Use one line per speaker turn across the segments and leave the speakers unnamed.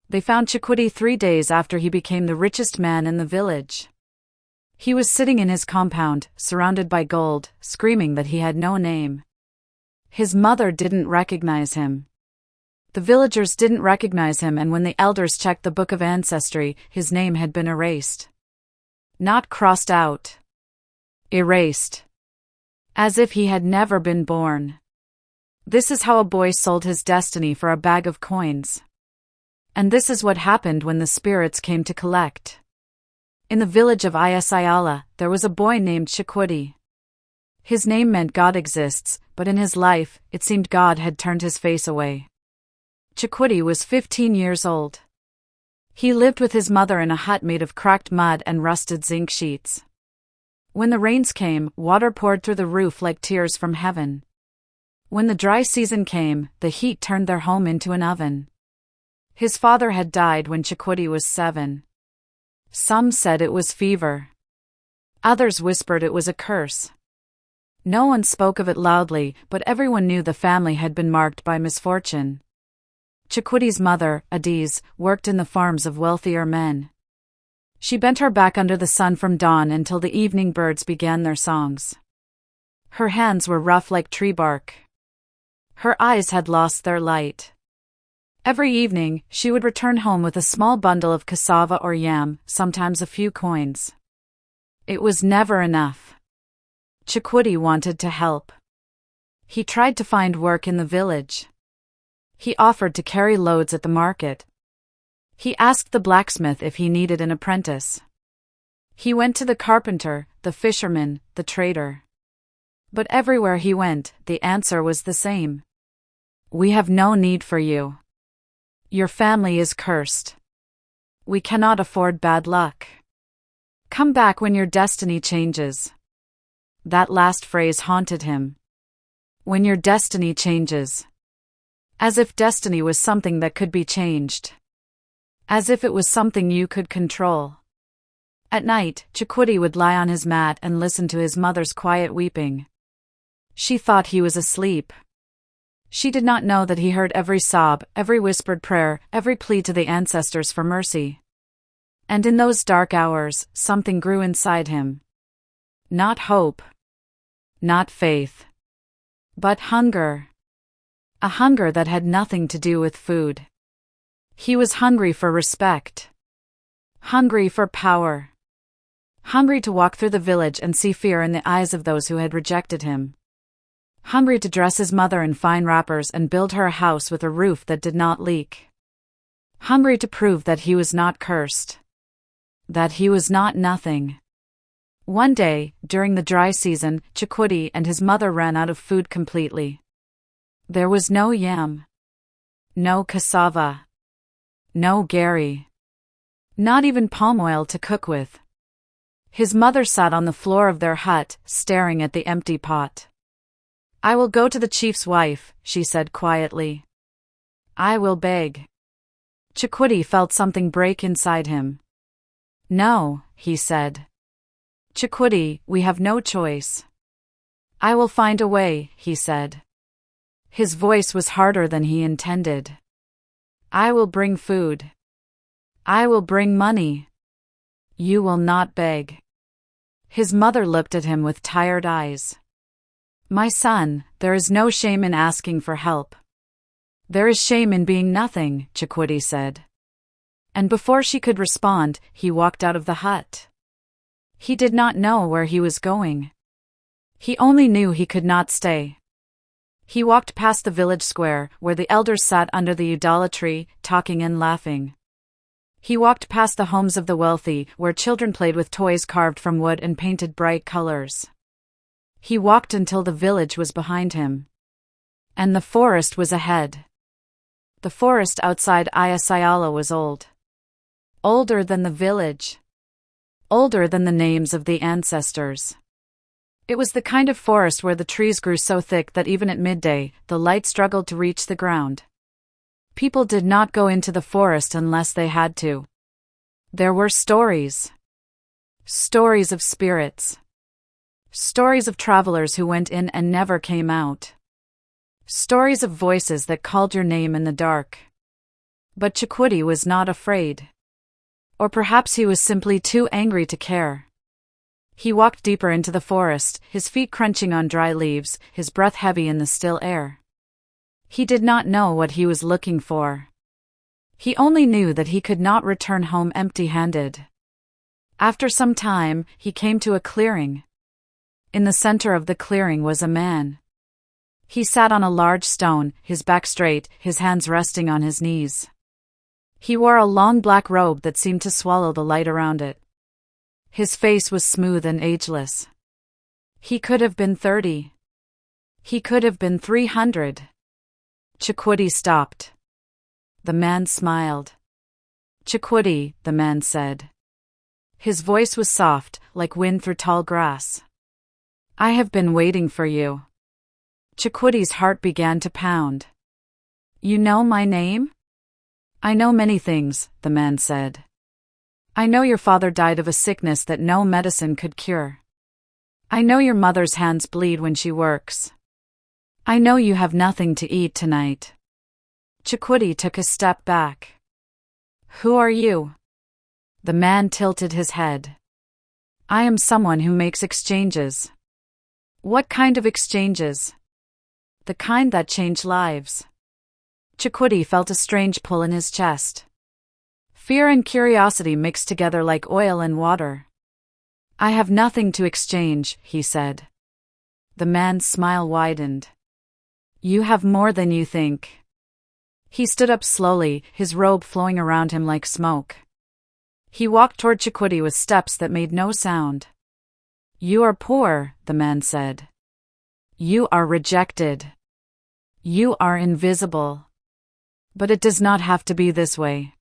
They found Chukwudi 3 days after he became the richest man in the village. He was sitting in his compound, surrounded by gold, screaming that he had no name. His mother didn't recognize him. The villagers didn't recognize him, and when the elders checked the book of ancestry, his name had been erased. Not crossed out. Erased. As if he had never been born. This is how a boy sold his destiny for a bag of coins. And this is what happened when the spirits came to collect. In the village of Ayasayala, there was a boy named Chukwudi. His name meant God exists, but in his life, it seemed God had turned his face away. Chukwudi was 15 years old. He lived with his mother in a hut made of cracked mud and rusted zinc sheets. When the rains came, water poured through the roof like tears from heaven. When the dry season came, the heat turned their home into an oven. His father had died when Chukwudi was 7. Some said it was fever. Others whispered it was a curse. No one spoke of it loudly, but everyone knew the family had been marked by misfortune. Chukwudi's mother, Adiz, worked in the farms of wealthier men. She bent her back under the sun from dawn until the evening birds began their songs. Her hands were rough like tree bark. Her eyes had lost their light. Every evening, she would return home with a small bundle of cassava or yam, sometimes a few coins. It was never enough. Chukwudi wanted to help. He tried to find work in the village. He offered to carry loads at the market. He asked the blacksmith if he needed an apprentice. He went to the carpenter, the fisherman, the trader. But everywhere he went, the answer was the same. We have no need for you. Your family is cursed. We cannot afford bad luck. Come back when your destiny changes. That last phrase haunted him. When your destiny changes. As if destiny was something that could be changed. As if it was something you could control. At night, Chukwudi would lie on his mat and listen to his mother's quiet weeping. She thought he was asleep. She did not know that he heard every sob, every whispered prayer, every plea to the ancestors for mercy. And in those dark hours, something grew inside him. Not hope. Not faith. But hunger. A hunger that had nothing to do with food. He was hungry for respect. Hungry for power. Hungry to walk through the village and see fear in the eyes of those who had rejected him. Hungry to dress his mother in fine wrappers and build her a house with a roof that did not leak. Hungry to prove that he was not cursed. That he was not nothing. One day, during the dry season, Chukwudi and his mother ran out of food completely. There was no yam. No cassava. No gari. Not even palm oil to cook with. His mother sat on the floor of their hut, staring at the empty pot. I will go to the chief's wife, she said quietly. I will beg. Chukwudi felt something break inside him. No, he said. Chukwudi, we have no choice. I will find a way, he said. His voice was harder than he intended. I will bring food. I will bring money. You will not beg. His mother looked at him with tired eyes. My son, there is no shame in asking for help. There is shame in being nothing, Chukwudi said. And before she could respond, he walked out of the hut. He did not know where he was going. He only knew he could not stay. He walked past the village square, where the elders sat under the udala tree, talking and laughing. He walked past the homes of the wealthy, where children played with toys carved from wood and painted bright colors. He walked until the village was behind him. And the forest was ahead. The forest outside Ayasayala was old. Older than the village. Older than the names of the ancestors. It was the kind of forest where the trees grew so thick that even at midday, the light struggled to reach the ground. People did not go into the forest unless they had to. There were stories. Stories of spirits. Stories of travelers who went in and never came out. Stories of voices that called your name in the dark. But Chukwudi was not afraid. Or perhaps he was simply too angry to care. He walked deeper into the forest, his feet crunching on dry leaves, his breath heavy in the still air. He did not know what he was looking for. He only knew that he could not return home empty-handed. After some time, he came to a clearing. In the center of the clearing was a man. He sat on a large stone, his back straight, his hands resting on his knees. He wore a long black robe that seemed to swallow the light around it. His face was smooth and ageless. He could have been 30. He could have been 300. Chukwudi stopped. The man smiled. Chukwudi, the man said. His voice was soft, like wind through tall grass. I have been waiting for you. Chukwudi's heart began to pound. You know my name? I know many things, the man said. I know your father died of a sickness that no medicine could cure. I know your mother's hands bleed when she works. I know you have nothing to eat tonight. Chukwudi took a step back. Who are you? The man tilted his head. I am someone who makes exchanges. What kind of exchanges? The kind that change lives. Chukwudi felt a strange pull in his chest. Fear and curiosity mixed together like oil and water. I have nothing to exchange, he said. The man's smile widened. You have more than you think. He stood up slowly, his robe flowing around him like smoke. He walked toward Chukwudi with steps that made no sound. You are poor, the man said. You are rejected. You are invisible. But it does not have to be this way.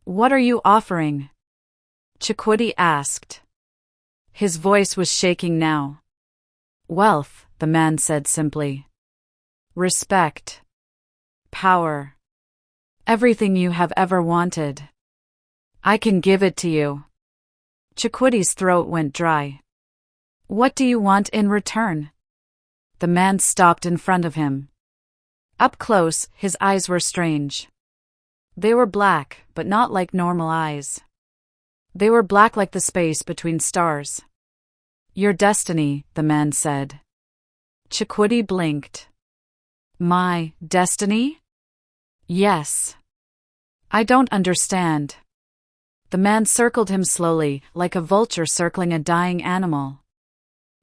What are you offering? Chukwudi asked. His voice was shaking now. Wealth, the man said simply. Respect. Power. Everything you have ever wanted. I can give it to you. Chukwudi's throat went dry. What do you want in return? The man stopped in front of him. Up close, his eyes were strange. They were black, but not like normal eyes. They were black like the space between stars. Your destiny, the man said. Chukwudi blinked. My destiny? Yes. I don't understand. The man circled him slowly, like a vulture circling a dying animal.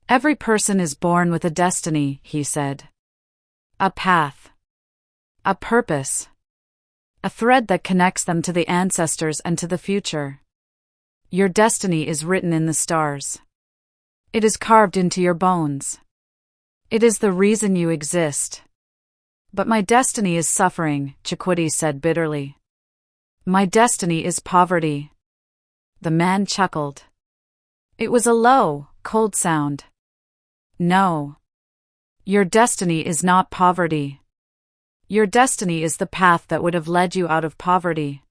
Every person is born with a destiny, he said. A path. A purpose. A thread that connects them to the ancestors and to the future. Your destiny is written in the stars. It is carved into your bones. It is the reason you exist. But my destiny is suffering, Chukwudi said bitterly. My destiny is poverty. The man chuckled. It was a low, cold sound. No. Your destiny is not poverty. Your destiny is the path that would have led you out of poverty.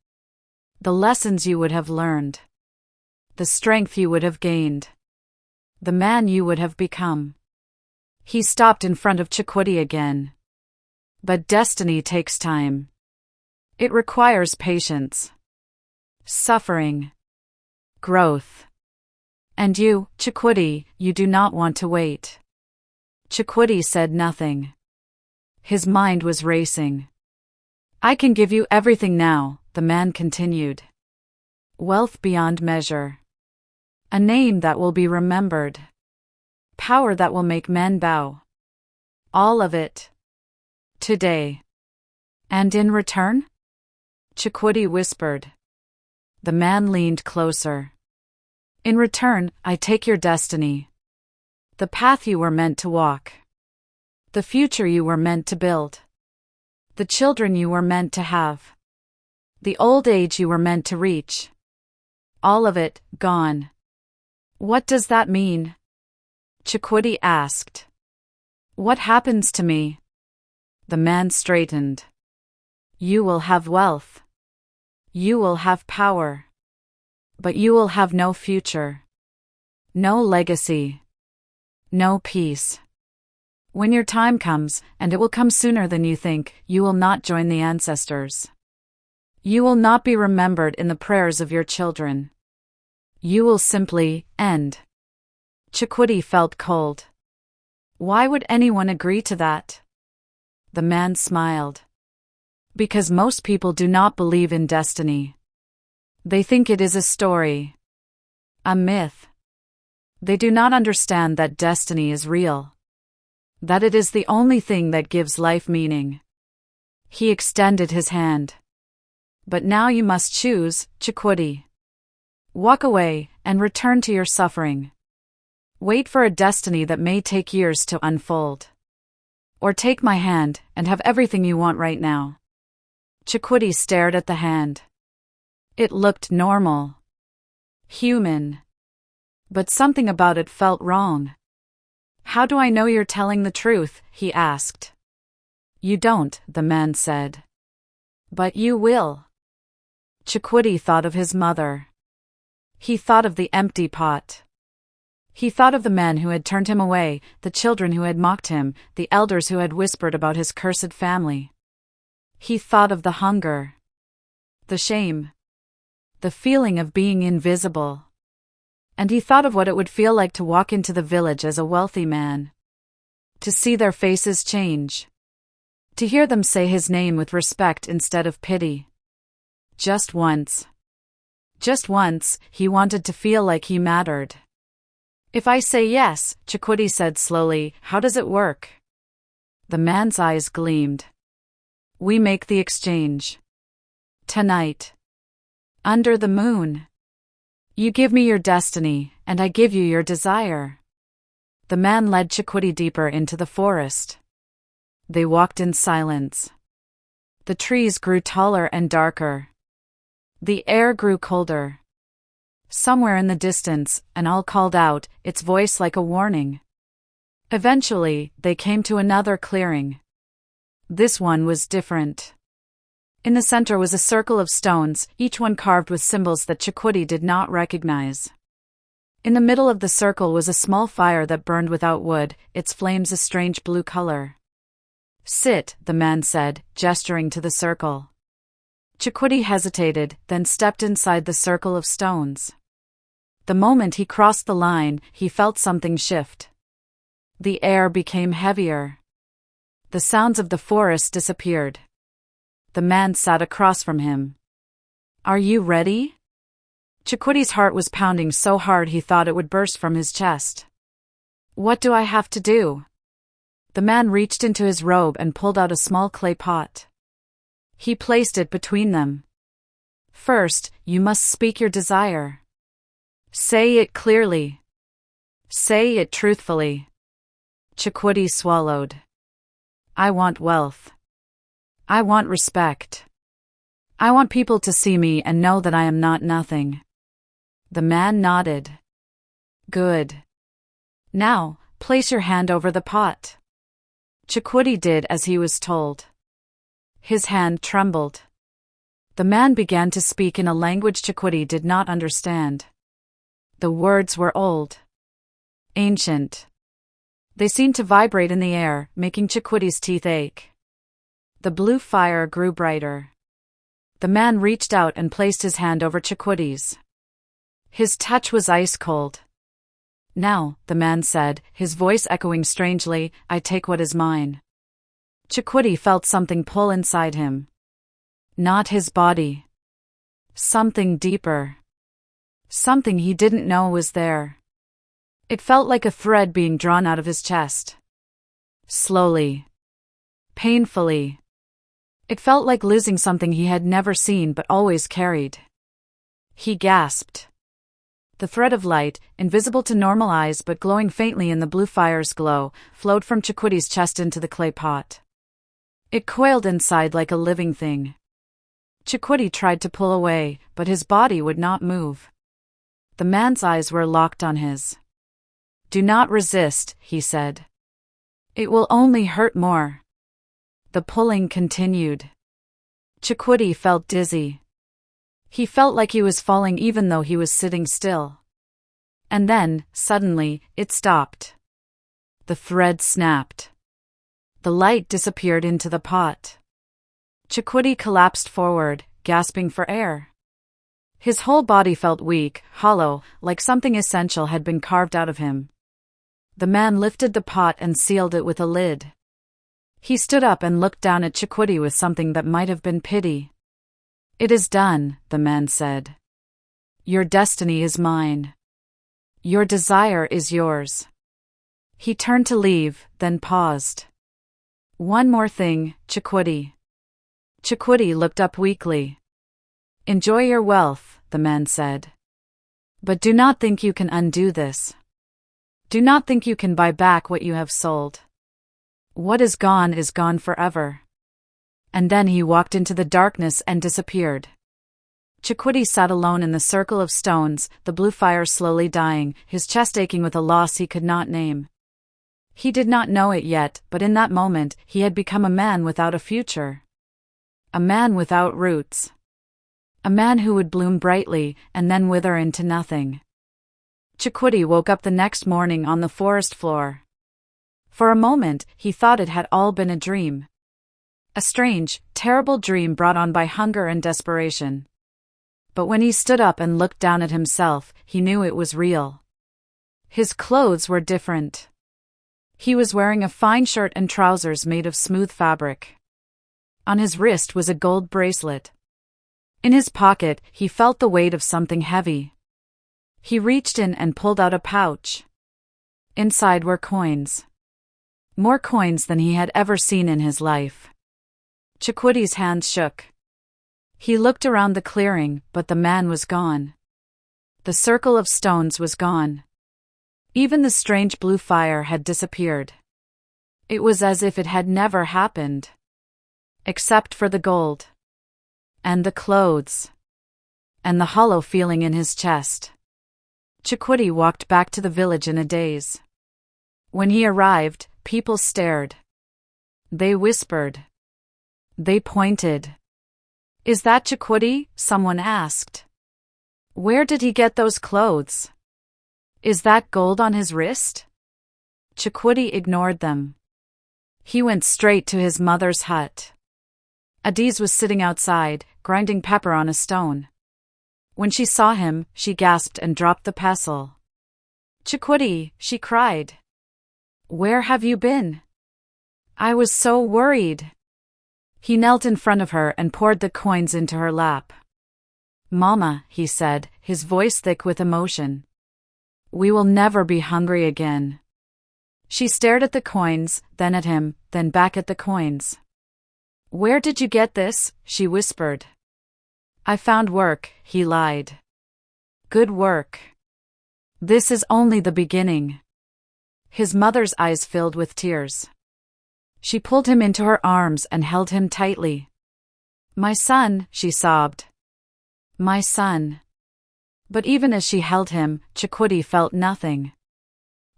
The lessons you would have learned. The strength you would have gained. The man you would have become. He stopped in front of Chukwudi again. But destiny takes time. It requires patience. Suffering. Growth. And you, Chukwudi, you do not want to wait. Chukwudi said nothing. His mind was racing. I can give you everything now, the man continued. Wealth beyond measure. A name that will be remembered. Power that will make men bow. All of it. Today. And in return? Chukwudi whispered. The man leaned closer. In return, I take your destiny. The path you were meant to walk. The future you were meant to build. The children you were meant to have. The old age you were meant to reach. All of it, gone. What does that mean? Chukwudi asked. What happens to me? The man straightened. You will have wealth. You will have power. But you will have no future. No legacy. No peace. When your time comes, and it will come sooner than you think, you will not join the ancestors. You will not be remembered in the prayers of your children. You will simply end. Chukwudi felt cold. Why would anyone agree to that? The man smiled. Because most people do not believe in destiny. They think it is a story. A myth. They do not understand that destiny is real. That it is the only thing that gives life meaning. He extended his hand. But now you must choose, Chukwudi. Walk away and return to your suffering. Wait for a destiny that may take years to unfold. Or take my hand and have everything you want right now. Chukwudi stared at the hand. It looked normal. Human. But something about it felt wrong. How do I know you're telling the truth? He asked. You don't, the man said. But you will. Chukwudi thought of his mother. He thought of the empty pot. He thought of the men who had turned him away, the children who had mocked him, the elders who had whispered about his cursed family. He thought of the hunger. The shame. The feeling of being invisible. And he thought of what it would feel like to walk into the village as a wealthy man. To see their faces change. To hear them say his name with respect instead of pity. Just once. Just once, he wanted to feel like he mattered. If I say yes, Chukwudi said slowly, how does it work? The man's eyes gleamed. We make the exchange. Tonight. Under the moon. You give me your destiny, and I give you your desire. The man led Chukwudi deeper into the forest. They walked in silence. The trees grew taller and darker. The air grew colder. Somewhere in the distance, an owl called out, its voice like a warning. Eventually, they came to another clearing. This one was different. In the center was a circle of stones, each one carved with symbols that Chukwudi did not recognize. In the middle of the circle was a small fire that burned without wood, its flames a strange blue color. Sit, the man said, gesturing to the circle. Chukwudi hesitated, then stepped inside the circle of stones. The moment he crossed the line, he felt something shift. The air became heavier. The sounds of the forest disappeared. The man sat across from him. Are you ready? Chukwudi's heart was pounding so hard he thought it would burst from his chest. What do I have to do? The man reached into his robe and pulled out a small clay pot. He placed it between them. First, you must speak your desire. Say it clearly. Say it truthfully. Chukwudi swallowed. I want wealth. I want respect. I want people to see me and know that I am not nothing. The man nodded. Good. Now, place your hand over the pot. Chukwudi did as he was told. His hand trembled. The man began to speak in a language Chukwudi did not understand. The words were old. Ancient. They seemed to vibrate in the air, making Chukwudi's teeth ache. The blue fire grew brighter. The man reached out and placed his hand over Chukwudi's. His touch was ice cold. Now, the man said, his voice echoing strangely, I take what is mine. Chukwudi felt something pull inside him. Not his body. Something deeper. Something he didn't know was there. It felt like a thread being drawn out of his chest. Slowly. Painfully. It felt like losing something he had never seen but always carried. He gasped. The thread of light, invisible to normal eyes but glowing faintly in the blue fire's glow, flowed from Chukwudi's chest into the clay pot. It coiled inside like a living thing. Chukwudi tried to pull away, but his body would not move. The man's eyes were locked on his. Do not resist, he said. It will only hurt more. The pulling continued. Chukwudi felt dizzy. He felt like he was falling even though he was sitting still. And then, suddenly, it stopped. The thread snapped. The light disappeared into the pot. Chukwudi collapsed forward, gasping for air. His whole body felt weak, hollow, like something essential had been carved out of him. The man lifted the pot and sealed it with a lid. He stood up and looked down at Chukwudi with something that might have been pity. "It is done," the man said. "Your destiny is mine. Your desire is yours." He turned to leave, then paused. "One more thing, Chukwudi." Chukwudi looked up weakly. "Enjoy your wealth," the man said. "But do not think you can undo this. Do not think you can buy back what you have sold. What is gone forever." And then he walked into the darkness and disappeared. Chukwudi sat alone in the circle of stones, the blue fire slowly dying, his chest aching with a loss he could not name. He did not know it yet, but in that moment, he had become a man without a future. A man without roots. A man who would bloom brightly, and then wither into nothing. Chukwudi woke up the next morning on the forest floor. For a moment, he thought it had all been a dream. A strange, terrible dream brought on by hunger and desperation. But when he stood up and looked down at himself, he knew it was real. His clothes were different. He was wearing a fine shirt and trousers made of smooth fabric. On his wrist was a gold bracelet. In his pocket, he felt the weight of something heavy. He reached in and pulled out a pouch. Inside were coins. More coins than he had ever seen in his life. Chukwudi's hands shook. He looked around the clearing, but the man was gone. The circle of stones was gone. Even the strange blue fire had disappeared. It was as if it had never happened. Except for the gold. And the clothes. And the hollow feeling in his chest. Chukwudi walked back to the village in a daze. When he arrived, people stared. They whispered. They pointed. "Is that Chukwudi?" someone asked. "Where did he get those clothes? Is that gold on his wrist?" Chukwudi ignored them. He went straight to his mother's hut. Adiz was sitting outside, grinding pepper on a stone. When she saw him, she gasped and dropped the pestle. "Chukwudi," she cried. "Where have you been? I was so worried." He knelt in front of her and poured the coins into her lap. "Mama," he said, his voice thick with emotion. "We will never be hungry again." She stared at the coins, then at him, then back at the coins. "Where did you get this?" she whispered. "I found work," he lied. "Good work. This is only the beginning." His mother's eyes filled with tears. She pulled him into her arms and held him tightly. "My son," she sobbed. "My son." But even as she held him, Chukwudi felt nothing.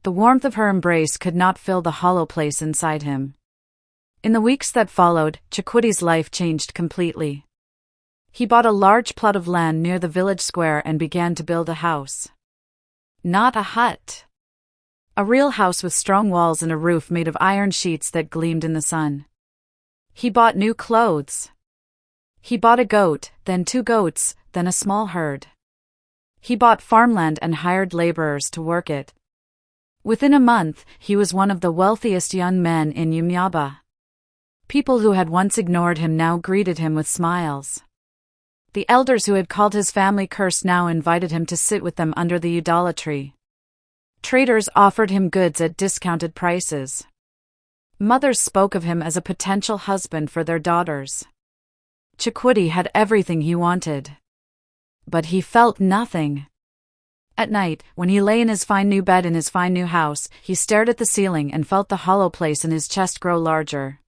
The warmth of her embrace could not fill the hollow place inside him. In the weeks that followed, Chukwudi's life changed completely. He bought a large plot of land near the village square and began to build a house. Not a hut. A real house with strong walls and a roof made of iron sheets that gleamed in the sun. He bought new clothes. He bought a goat, then 2 goats, then a small herd. He bought farmland and hired laborers to work it. Within a month, he was one of the wealthiest young men in Umyaba. People who had once ignored him now greeted him with smiles. The elders who had called his family cursed now invited him to sit with them under the udala tree. Traders offered him goods at discounted prices. Mothers spoke of him as a potential husband for their daughters. Chukwudi had everything he wanted. But he felt nothing. At night, when he lay in his fine new bed in his fine new house, he stared at the ceiling and felt the hollow place in his chest grow larger.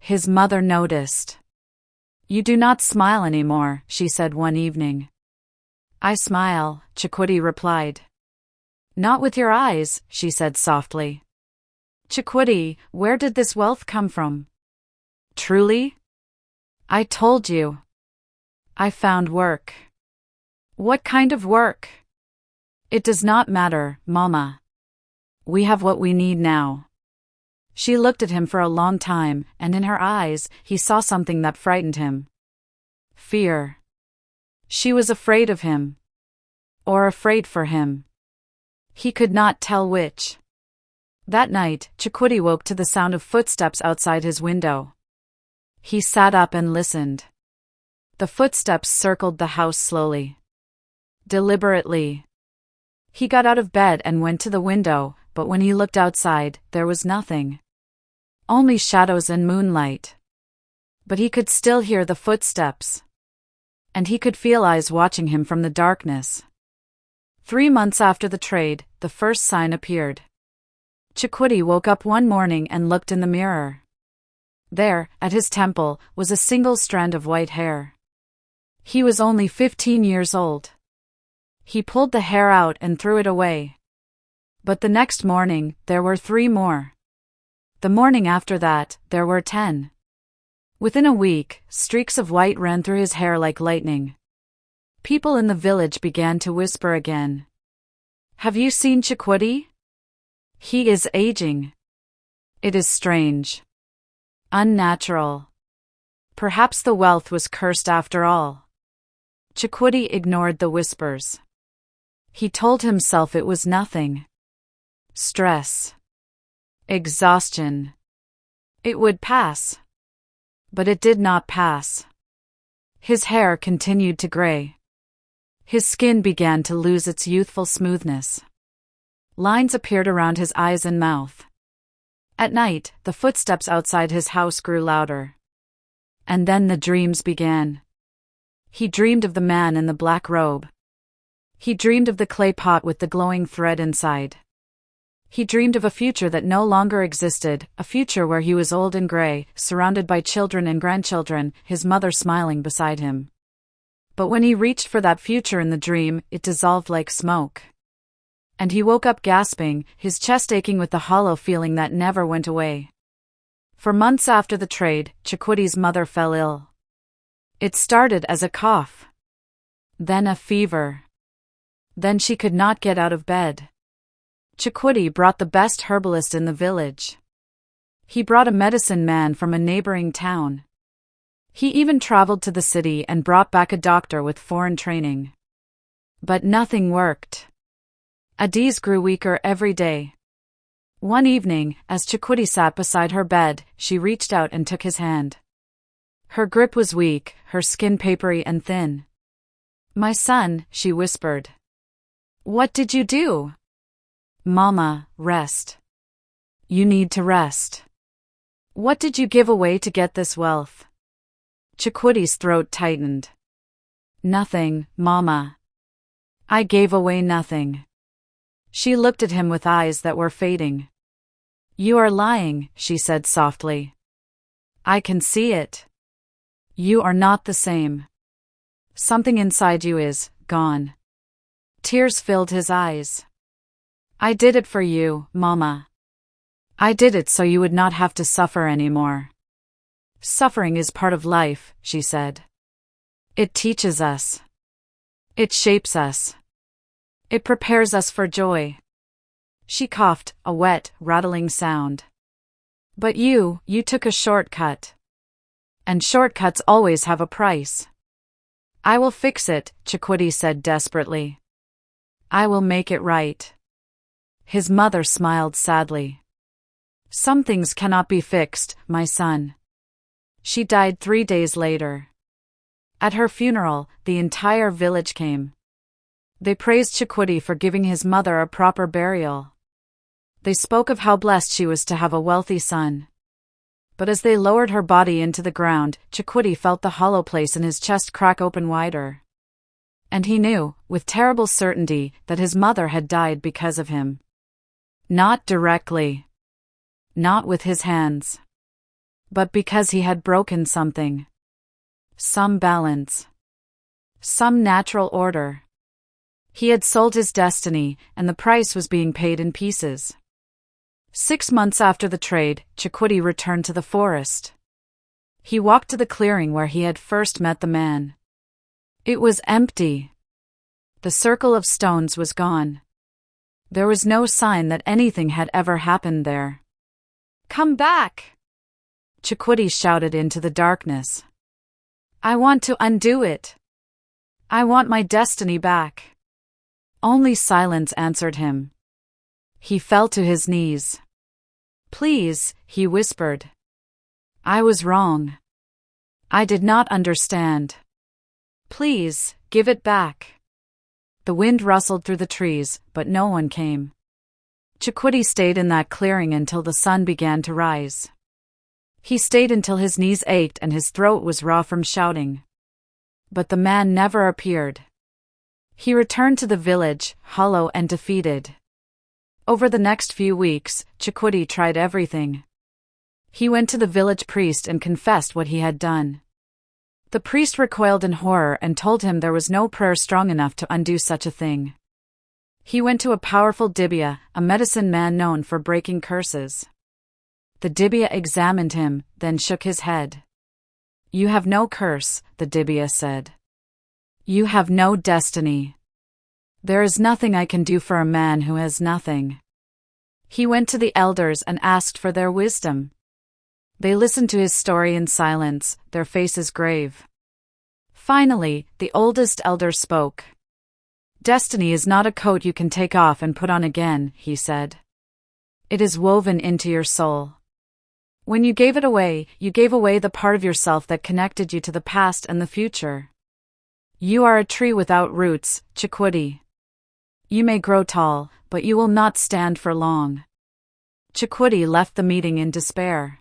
His mother noticed. "You do not smile anymore," she said one evening. "I smile," Chukwudi replied. "Not with your eyes," she said softly. "Chukwudi, where did this wealth come from?" "Truly?" "I told you. I found work." "What kind of work?" "It does not matter, Mama. We have what we need now." She looked at him for a long time, and in her eyes, he saw something that frightened him. fear. She was afraid of him. Or afraid for him. He could not tell which. That night, Chukwudi woke to the sound of footsteps outside his window. He sat up and listened. The footsteps circled the house slowly. Deliberately. He got out of bed and went to the window, but when he looked outside, there was nothing. Only shadows and moonlight. But he could still hear the footsteps. And he could feel eyes watching him from the darkness. 3 months after the trade, the first sign appeared. Chukwudi woke up one morning and looked in the mirror. There, at his temple, was a single strand of white hair. He was only 15 years old. He pulled the hair out and threw it away. But the next morning, there were 3 more. The morning after that, there were 10. Within a week, streaks of white ran through his hair like lightning. People in the village began to whisper again. Have you seen Chukwudi? He is aging. It is strange. Unnatural. Perhaps the wealth was cursed after all. Chukwudi ignored the whispers. He told himself it was nothing. Stress. Exhaustion. It would pass. But it did not pass. His hair continued to gray. His skin began to lose its youthful smoothness. Lines appeared around his eyes and mouth. At night, the footsteps outside his house grew louder. And then the dreams began. He dreamed of the man in the black robe. He dreamed of the clay pot with the glowing thread inside. He dreamed of a future that no longer existed, a future where he was old and gray, surrounded by children and grandchildren, his mother smiling beside him. But when he reached for that future in the dream, it dissolved like smoke. And he woke up gasping, his chest aching with the hollow feeling that never went away. For months after the trade, Chukwudi's mother fell ill. It started as a cough. Then a fever. Then she could not get out of bed. Chukwudi brought the best herbalist in the village. He brought a medicine man from a neighboring town. He even traveled to the city and brought back a doctor with foreign training. But nothing worked. Adiz grew weaker every day. One evening, as Chukwudi sat beside her bed, she reached out and took his hand. Her grip was weak, her skin papery and thin. My son, she whispered. What did you do? Mama, rest. You need to rest. What did you give away to get this wealth? Chukwudi's throat tightened. Nothing, Mama. I gave away nothing. She looked at him with eyes that were fading. You are lying, she said softly. I can see it. You are not the same. Something inside you is gone. Tears filled his eyes. I did it for you, Mama. I did it so you would not have to suffer anymore. Suffering is part of life, she said. It teaches us. It shapes us. It prepares us for joy. She coughed, a wet, rattling sound. But you took a shortcut. And shortcuts always have a price. I will fix it, Chukwudi said desperately. I will make it right. His mother smiled sadly. Some things cannot be fixed, my son. She died 3 days later. At her funeral, the entire village came. They praised Chukwudi for giving his mother a proper burial. They spoke of how blessed she was to have a wealthy son. But as they lowered her body into the ground, Chukwudi felt the hollow place in his chest crack open wider. And he knew, with terrible certainty, that his mother had died because of him. Not directly. Not with his hands. But because he had broken something. Some balance. Some natural order. He had sold his destiny, and the price was being paid in pieces. 6 months after the trade, Chukwudi returned to the forest. He walked to the clearing where he had first met the man. It was empty. The circle of stones was gone. There was no sign that anything had ever happened there. Come back! Chukwudi shouted into the darkness. I want to undo it. I want my destiny back. Only silence answered him. He fell to his knees. Please, he whispered. I was wrong. I did not understand. Please, give it back. The wind rustled through the trees, but no one came. Chukwudi stayed in that clearing until the sun began to rise. He stayed until his knees ached and his throat was raw from shouting. But the man never appeared. He returned to the village, hollow and defeated. Over the next few weeks, Chukwudi tried everything. He went to the village priest and confessed what he had done. The priest recoiled in horror and told him there was no prayer strong enough to undo such a thing. He went to a powerful dibia, a medicine man known for breaking curses. The dibia examined him, then shook his head. You have no curse, the dibia said. You have no destiny. There is nothing I can do for a man who has nothing. He went to the elders and asked for their wisdom. They listened to his story in silence, their faces grave. Finally, the oldest elder spoke. Destiny is not a coat you can take off and put on again, he said. It is woven into your soul. When you gave it away, you gave away the part of yourself that connected you to the past and the future. You are a tree without roots, Chukwudi. You may grow tall, but you will not stand for long. Chukwudi left the meeting in despair.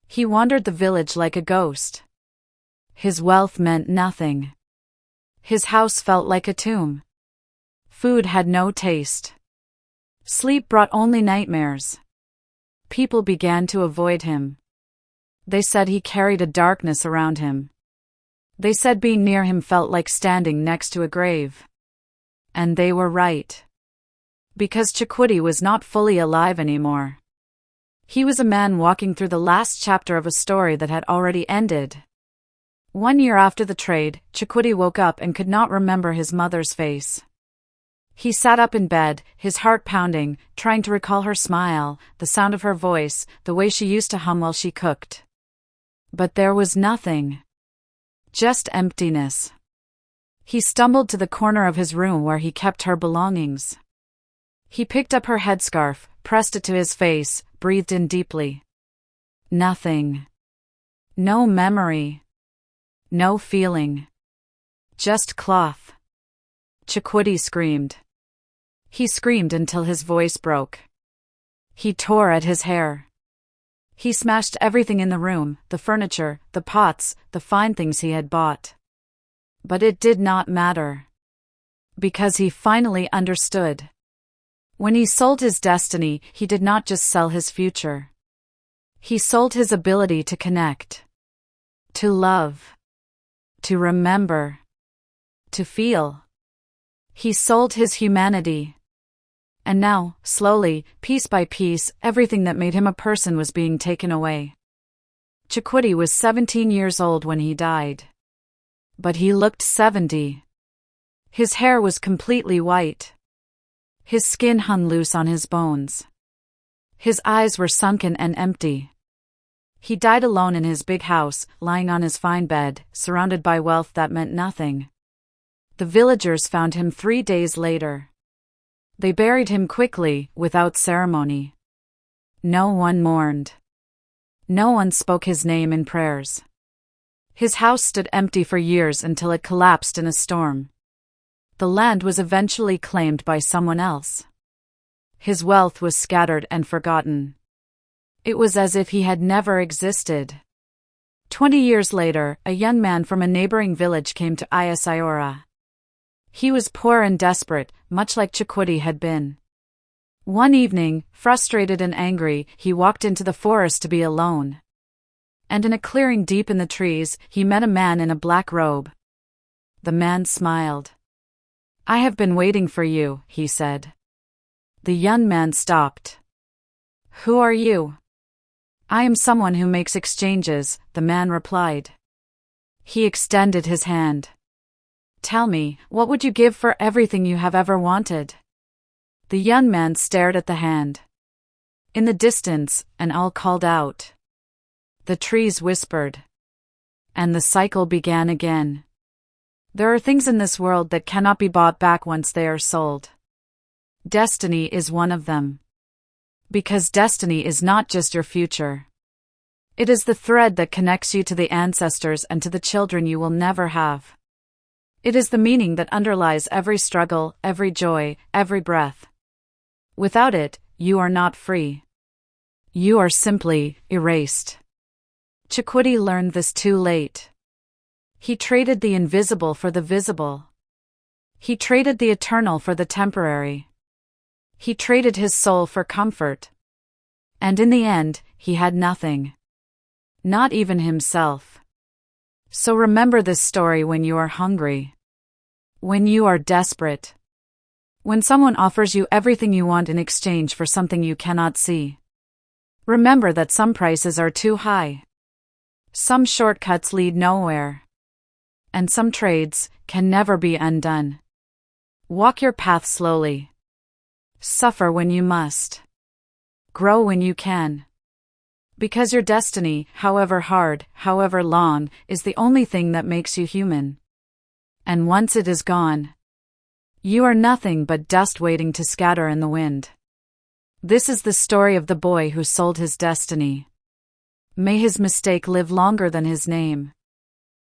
He wandered the village like a ghost. His wealth meant nothing. His house felt like a tomb. Food had no taste. Sleep brought only nightmares. People began to avoid him. They said he carried a darkness around him. They said being near him felt like standing next to a grave. And they were right. Because Chukwudi was not fully alive anymore. He was a man walking through the last chapter of a story that had already ended. 1 year after the trade, Chukwudi woke up and could not remember his mother's face. He sat up in bed, his heart pounding, trying to recall her smile, the sound of her voice, the way she used to hum while she cooked. But there was nothing. Just emptiness. He stumbled to the corner of his room where he kept her belongings. He picked up her headscarf, pressed it to his face, breathed in deeply. Nothing. No memory. No feeling. Just cloth. Chukwudi screamed. He screamed until his voice broke. He tore at his hair. He smashed everything in the room, the furniture, the pots, the fine things he had bought. But it did not matter. Because he finally understood. When he sold his destiny, he did not just sell his future. He sold his ability to connect. To love. To remember. To feel. He sold his humanity. And now, slowly, piece by piece, everything that made him a person was being taken away. Chukwudi was 17 years old when he died. But he looked 70. His hair was completely white. His skin hung loose on his bones. His eyes were sunken and empty. He died alone in his big house, lying on his fine bed, surrounded by wealth that meant nothing. The villagers found him 3 days later. They buried him quickly, without ceremony. No one mourned. No one spoke his name in prayers. His house stood empty for years until it collapsed in a storm. The land was eventually claimed by someone else. His wealth was scattered and forgotten. It was as if he had never existed. 20 years later, a young man from a neighboring village came to Ayasayora. He was poor and desperate, much like Chukwudi had been. One evening, frustrated and angry, he walked into the forest to be alone. And in a clearing deep in the trees, he met a man in a black robe. The man smiled. I have been waiting for you, he said. The young man stopped. Who are you? I am someone who makes exchanges, the man replied. He extended his hand. Tell me, what would you give for everything you have ever wanted? The young man stared at the hand. In the distance, an owl called out. The trees whispered. And the cycle began again. There are things in this world that cannot be bought back once they are sold. Destiny is one of them. Because destiny is not just your future. It is the thread that connects you to the ancestors and to the children you will never have. It is the meaning that underlies every struggle, every joy, every breath. Without it, you are not free. You are simply erased. Chukwudi learned this too late. He traded the invisible for the visible. He traded the eternal for the temporary. He traded his soul for comfort. And in the end, he had nothing. Not even himself. So remember this story when you are hungry. When you are desperate. When someone offers you everything you want in exchange for something you cannot see. Remember that some prices are too high. Some shortcuts lead nowhere. And some trades can never be undone. Walk your path slowly. Suffer when you must. Grow when you can. Because your destiny, however hard, however long, is the only thing that makes you human. And once it is gone, you are nothing but dust waiting to scatter in the wind. This is the story of the boy who sold his destiny. May his mistake live longer than his name.